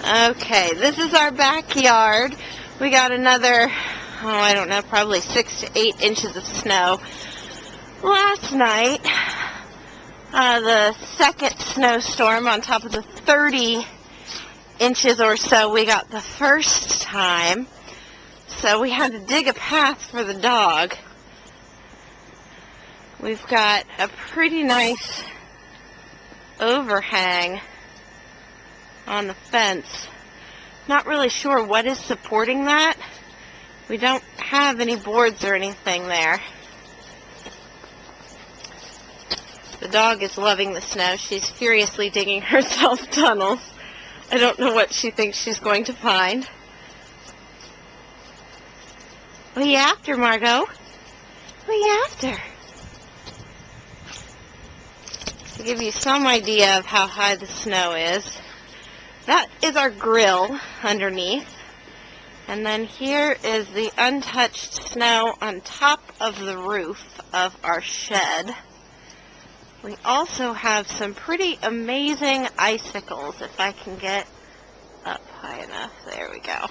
Okay, this is our backyard. We got another, I don't know, probably 6 to 8 inches of snow. Last night, the second snowstorm on top of the 30 inches or so we got the first time. So we had to dig a path for the dog. We've got a pretty nice overhang on the fence. Not really sure what is supporting that. We don't have any boards or anything there. The dog is loving the snow. She's furiously digging herself tunnels. I don't know what she thinks she's going to find. What are you after, Margot? What are you after? To give you some idea of how high the snow is, that is our grill underneath. And then here is the untouched snow on top of the roof of our shed. We also have some pretty amazing icicles, if I can get up high enough. There we go.